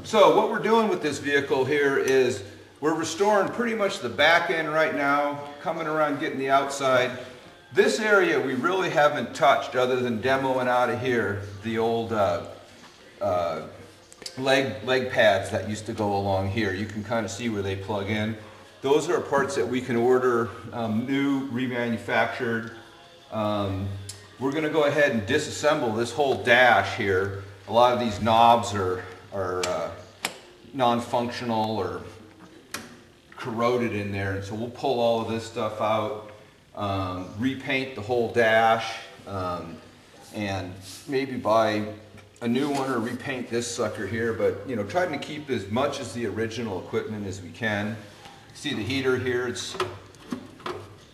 So what we're doing with this vehicle here is we're restoring pretty much the back end right now, coming around getting the outside. This area we really haven't touched other than demoing out of here the old leg pads that used to go along here. You can kind of see where they plug in. Those are parts that we can order new, remanufactured. We're going to go ahead and disassemble this whole dash here. A lot of these knobs are non-functional or corroded in there, and so we'll pull all of this stuff out, repaint the whole dash, and maybe buy a new one or repaint this sucker here, but you know, trying to keep as much as the original equipment as we can. See the heater here, it's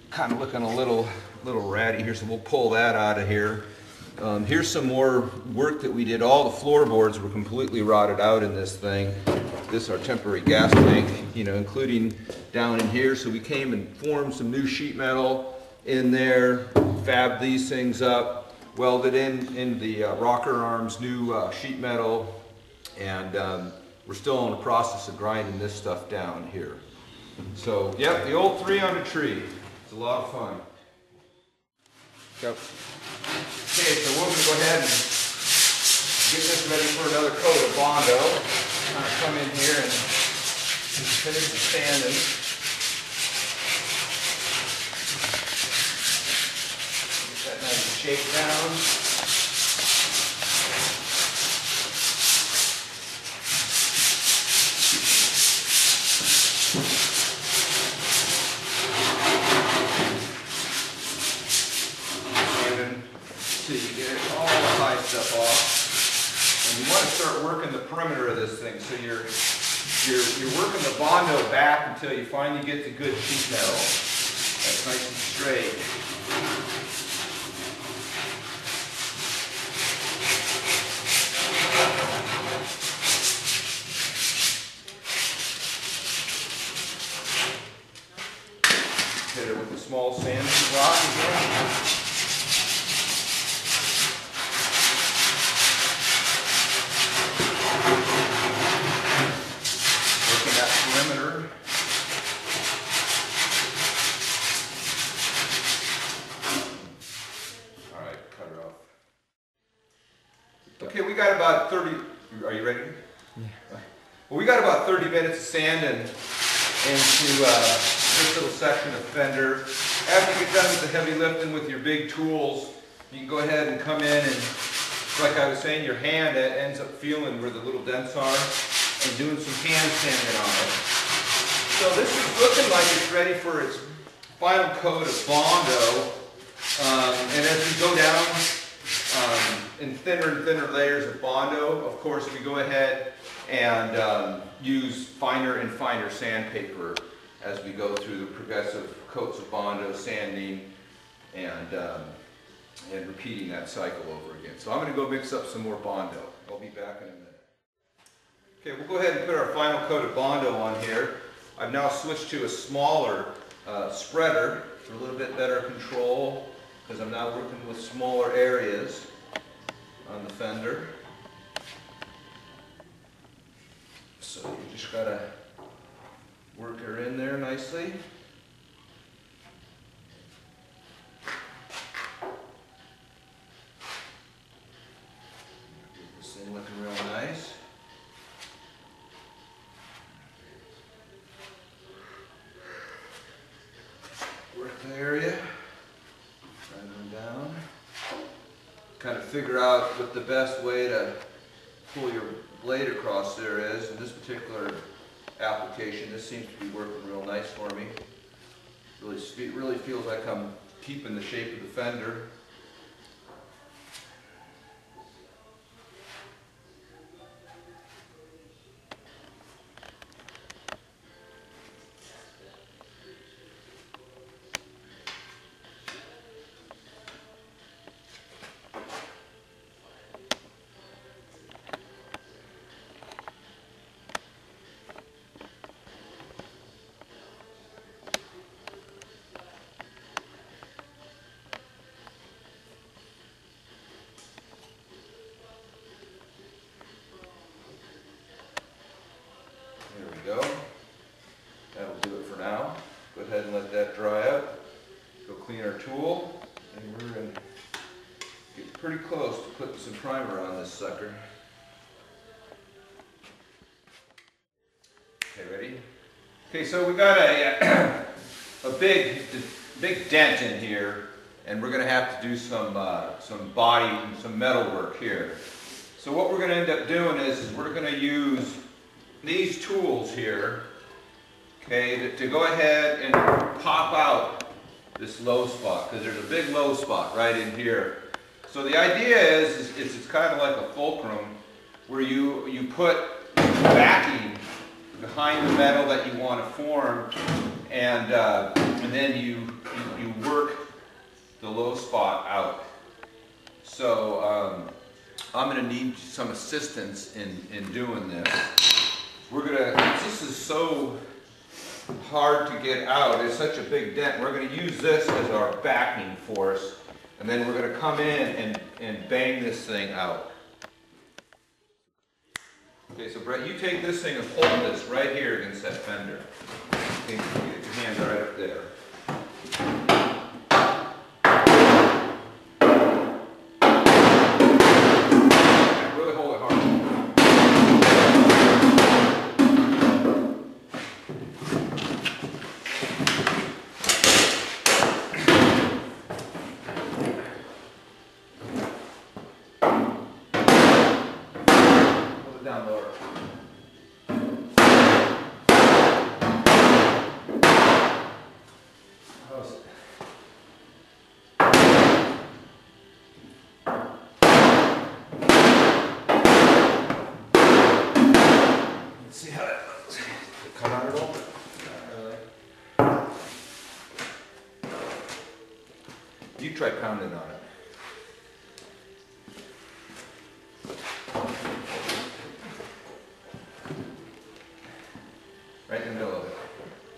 kind of looking a little ratty here, so we'll pull that out of here. Here's some more work that we did. All the floorboards were completely rotted out in this thing. This is our temporary gas tank, you know, including down in here. So we came and formed some new sheet metal in there, fabbed these things up, welded in the rocker arms, new sheet metal, and we're still in the process of grinding this stuff down here. So, yep, the old 3 on a tree. It's a lot of fun. Yep. Okay, so we're going to go ahead and get this ready for another coat of Bondo. Kind of come in here and finish the sanding. Get that nice shake down. So you get all the high stuff off, and you want to start working the perimeter of this thing. So you're working the Bondo back until you finally get the good sheet metal. That's nice and straight. Hit it with a small sanding block again. Perimeter. All right, cut her off. Okay, we got about 30. Are you ready? Yeah. Well, we got about 30 minutes of sanding into this little section of fender. After you get done with the heavy lifting with your big tools, you can go ahead and come in and, like I was saying, your hand ends up feeling where the little dents are, and doing some hand sanding on it. So this is looking like it's ready for its final coat of Bondo. And as we go down in thinner and thinner layers of Bondo, of course we go ahead and use finer and finer sandpaper as we go through the progressive coats of Bondo, sanding and repeating that cycle over again. So I'm going to go mix up some more Bondo. I'll be back in a minute. Okay, we'll go ahead and put our final coat of Bondo on here. I've now switched to a smaller spreader for a little bit better control, because I'm now working with smaller areas on the fender. So you just got to work her in there nicely. Get this thing looking real nice. Work the area, grind them down. Kind of figure out what the best way to pull your blade across there is. In this particular application, this seems to be working real nice for me. Really feels like I'm keeping the shape of the fender. pretty close to putting some primer on this sucker. Okay, ready? Okay, so we got a big dent in here, and we're going to have to do some body, some metal work here. So what we're going to end up doing is we're going to use these tools here, okay, to go ahead and pop out this low spot, because there's a big low spot right in here. So the idea is it's kind of like a fulcrum where you put backing behind the metal that you want to form, and then you work the low spot out. So I'm going to need some assistance in doing this. This is so hard to get out. It's such a big dent. We're going to use this as our backing force, and then we're going to come in and bang this thing out. Okay, so Brett, you take this thing and hold this right here against that fender. Okay, get your hands right up there. Okay, really hold it hard. Hold it down lower. How's it? Let's see how that goes. Did it come out at all? Not really. You try pounding on it. Right in the middle of it.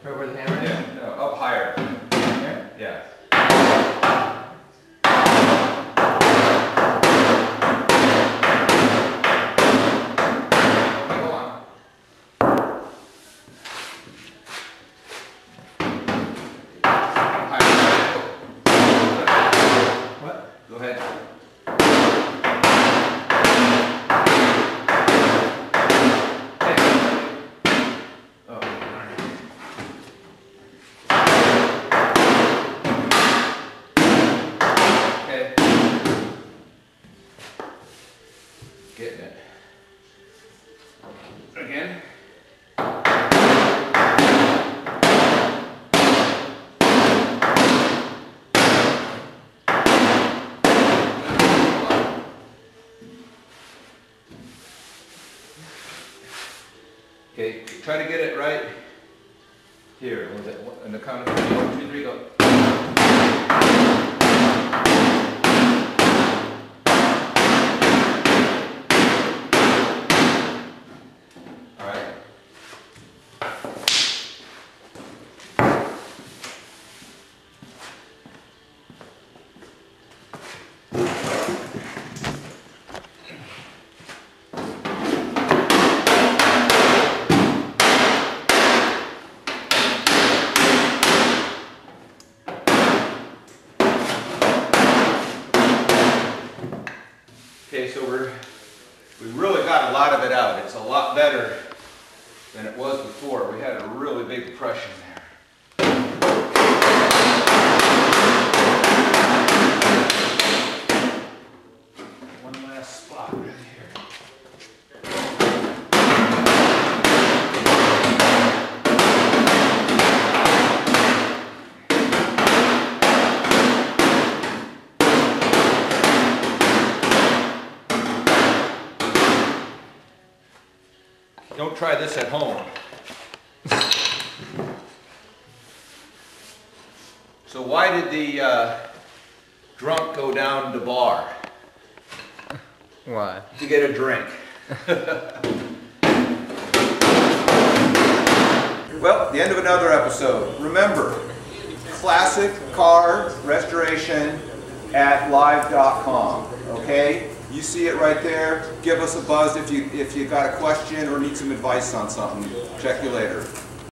Right where the hammer is? Yeah, no, up higher. Here? Yeah. Okay, hold on. Higher. What? Go ahead. Oh, darn it. Okay. Getting it. Again. Okay, try to get it right here. Was it in the count of 3? 1, 2, 3, go. All right. Okay, so we really got a lot of it out. It's a lot better than it was before. We had a really big depression there. One last spot right here. Don't try this at home. So why did the drunk go down to the bar? Why? To get a drink. Well, the end of another episode. Remember, classic car restoration at live.com. Okay? You see it right there. Give us a buzz if you got a question or need some advice on something. Check you later.